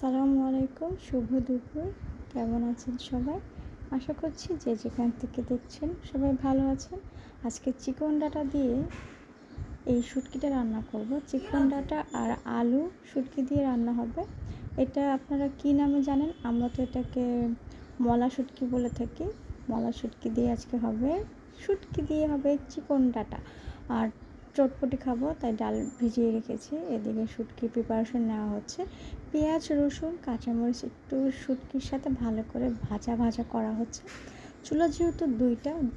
আসসালামু আলাইকুম, শুভ দুপুর। কেমন আছেন সবাই? আশা করছি যে যেখান থেকে দেখছেন সবাই ভালো আছেন। আজকে চিকন ডাঁটা দিয়ে এই শুটকিটা রান্না করব। চিকন ডাঁটা আর আলু শুটকি দিয়ে রান্না হবে। এটা আপনারা কী নামে জানেন? আমরা তো এটাকে মলা শুটকি বলে থাকি। মলা শুটকি দিয়ে আজকে হবে, শুটকি দিয়ে হবে চিকন ডাঁটা। আর চটপটি খাবো তাই ডাল ভিজিয়ে রেখেছি। এদিকে শুটকির প্রিপারেশন নেওয়া হচ্ছে। পেঁয়াজ, রসুন, কাঁচামরিচ একটু শুটকির সাথে ভালো করে ভাজা করা হচ্ছে। চুলা যেহেতু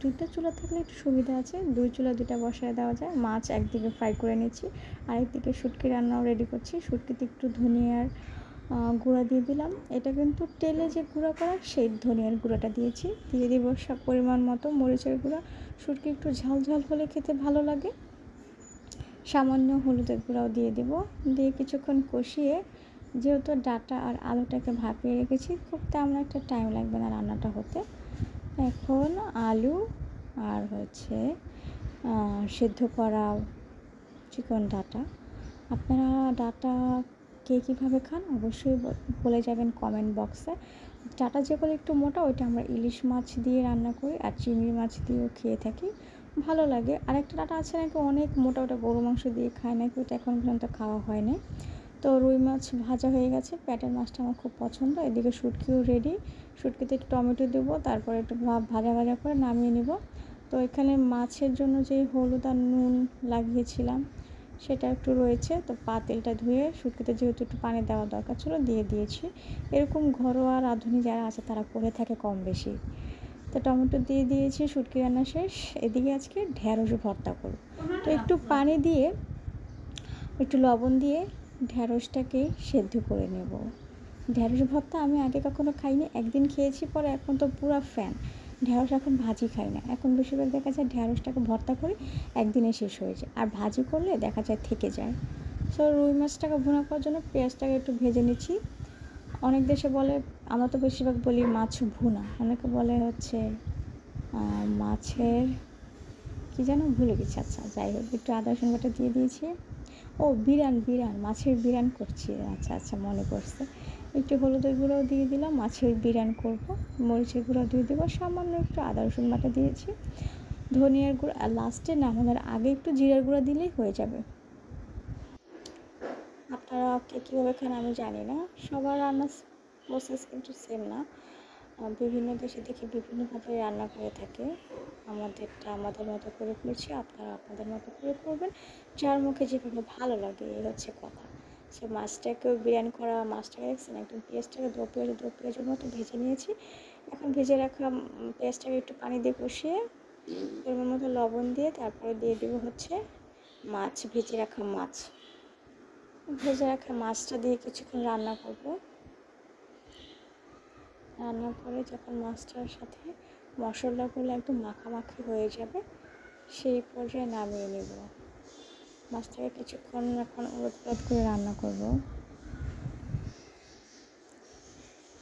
দুইটা চুলা থাকলে একটু সুবিধা আছে। দুই চুলা দুইটা বসায় দেওয়া যায়। মাছ একদিকে ফ্রাই করে নিচ্ছি, আরেকদিকে শুটকি রান্নাও রেডি করছি। শুটকিতে একটু ধনিয়ার গুঁড়া দিয়ে দিলাম। এটা কিন্তু তেলে যে গুঁড়া করা সেই ধনিয়ার গুঁড়াটা দিয়েছি। দিয়ে দিব সব পরিমাণ মতো মরিচের গুঁড়া। শুটকি একটু ঝাল হলে খেতে ভালো লাগে। সামান্য হলুদের গুঁড়াও দিয়ে দিব। দিয়ে কিছুক্ষণ কষিয়ে, যেহেতু ডাঁটা আর আলুটাকে ভাপিয়ে রেখেছি, খুব তেমন একটা টাইম লাগবে না রান্নাটা হতে। এখন আলু আর সেদ্ধ করা চিকন ডাঁটা। আপনারা ডাঁটা কে কীভাবে খান অবশ্যই বলে যাবেন কমেন্ট বক্সে। ডাঁটা যেগুলো একটু মোটা, ওইটা আমরা ইলিশ মাছ দিয়ে রান্না করি আর চিংড়ি মাছ দিয়েও খেয়ে থাকি, ভালো লাগে। আরেকটা ডাঁটা আছে নাকি অনেক মোটা, ওটা গরু মাংস দিয়ে খায় নাকি, ওইটা এখন পর্যন্ত খাওয়া হয়নি। তো রুই মাছ ভাজা হয়ে গেছে। প্যাটের মাছটা আমার খুব পছন্দ। এদিকে শুটকিও রেডি। শুটকিতে একটু টমেটো দেবো, তারপরে একটু ভাজা করে নামিয়ে নেব। তো এখানে মাছের জন্য যে হলুদ আর নুন লাগিয়েছিলাম সেটা একটু রয়েছে। তো পাতিলটা ধুয়ে, শুটকিতে যেহেতু একটু পানি দেওয়া দরকার ছিল, দিয়ে দিয়েছি। এরকম ঘরোয়া রাঁধুনি যারা আছে তারা করে থাকে কম বেশি। তো টমেটো দিয়ে দিয়েছি, শুটকি রান্না শেষ। এদিকে আজকে ঢ্যাঁড়স ভর্তা করব। তো একটু পানি দিয়ে, একটু লবণ দিয়ে ঢ্যাঁড়সটাকে সেদ্ধ করে নেব। ঢ্যাঁড়স ভর্তা আমি আগে কখনো খাইনি, একদিন খেয়েছি, পরে এখন তো পুরো ফ্যান। ঢ্যাঁড়স এখন ভাজি খাই না, এখন বেশিরভাগ দেখা যায় ঢ্যাঁড়সটাকে ভর্তা করে একদিনে শেষ হয়ে যায়। আর ভাজি করলে দেখা যায় থেকে যায়। সো রুই মাছটাকে ভুনা করার জন্য পেঁয়াজটাকে একটু ভেজে নিচ্ছি। অনেক দেশে বলে, আমরা তো বেশিরভাগ বলি মাছ ভুনা, অনেকে বলে মাছের কী যেন ভুলে গেছি। আচ্ছা, যাই হোক, একটু আদা রসুন বাটা দিয়ে দিয়েছি। ও বিরান মাছের বিরান করছি। আচ্ছা, মনে পড়ছে। একটু হলুদের গুঁড়োও দিয়ে দিলাম, মাছের বিরান করব। মরিচের গুঁড়ো দিয়ে দেবো, সামান্য একটু আদা রসুন বাটা দিয়েছি, ধনিয়ার গুঁড়ো, আর লাস্টে নামানোর আগে একটু জিরার গুঁড়ো দিলেই হয়ে যাবে। আপনারা কে কীভাবে খান আমি জানি না, সবার রান্নার প্রসেস কিন্তু সেম না। বিভিন্ন দেশে দেখি বিভিন্নভাবে রান্না করে থাকে। আমাদেরটা আমাদের মতো করে করেছি, আপনারা আপনাদের মতো করে করবেন, যার মুখে যেভাবে ভালো লাগে, এই হচ্ছে কথা। সে মাছটাকেও বিরিয়ানি করা মাছটাকে দেখছেন, একদম পেঁয়াজটাকে দো পেঁয়াজের মতো ভেজে নিয়েছি। এখন ভেজে রাখা পেঁয়াজটাকে একটু পানি দিয়ে কষিয়ে, পরিমাণ মতো লবণ দিয়ে, তারপরে দিয়ে দেবো ভেজে রাখা মাছটা দিয়ে কিছুক্ষণ রান্না করব। রান্না করে যখন মাছটার সাথে মশলাগুলো একদম মাখামাখি হয়ে যাবে, সেই পর্যায়ে নামিয়ে নেব। মাছটাকে কিছুক্ষণ এখন উলটপালট করে রান্না করব।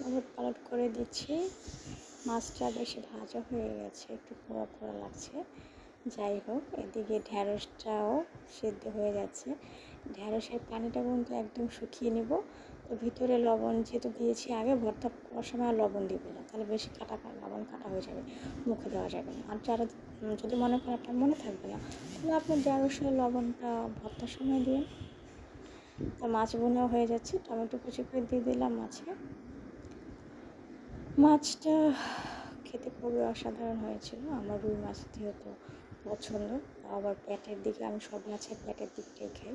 উলটপালট করে দিচ্ছি। মাছটা বেশি ভাজা হয়ে গেছে, একটু পোড়া লাগছে। যাই হোক, এদিকে ঢ্যাঁড়সটাও সেদ্ধ হয়ে যাচ্ছে। ঢ্যাঁড়সের পানিটা কিন্তু একদম শুকিয়ে নেব। তো ভিতরে লবণ যেহেতু দিয়েছি আগে, ভর্তা করার সময় আর লবণ দিব না, তাহলে বেশি লবণ কাটা হয়ে যাবে, মুখে দেওয়া যাবে না। আর যারা যদি মনে করেন আপনার মনে থাকবে না, তাহলে আপনি ঢ্যাঁড়সের লবণটা ভর্তার সময় দিন। তো মাছ বোনাও হয়ে যাচ্ছে, টমেটো কুচি করে দিয়ে দিলাম মাছটা খেতে খুবই অসাধারণ হয়েছিল। আমার রুই মাছ যেহেতু পছন্দ, আবার পেটের দিকে, আমি সব মাছের পেটের দিকটাই খাই,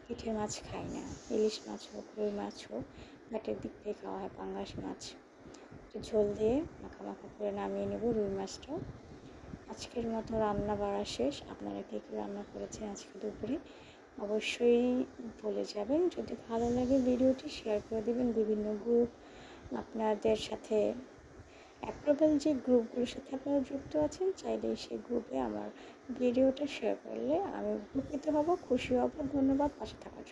পিঠের মাছ খাই না। ইলিশ মাছ হোক, রুই মাছ হোক, পেটের দিকটাই খাওয়া হয়। পাঙ্গাস মাছ একটু ঝোল দিয়ে মাখা করে নামিয়ে নেব রুই মাছটাও। আজকের মতো রান্না বাড়া শেষ। আপনারা কে কী রান্না করেছেন আজকে দুপুরে অবশ্যই বলে যাবেন। যদি ভালো লাগে ভিডিওটি শেয়ার করে দেবেন বিভিন্ন গ্রুপ, আপনাদের সাথে অ্যাপ্রুভেল যে গ্রুপগুলোর সাথে আপনারা যুক্ত আছেন, চাইলে সেই গ্রুপে আমার ভিডিওটা শেয়ার করলে আমি উপকৃত হব, খুশি হব। ধন্যবাদ পাশে থাকার জন্য।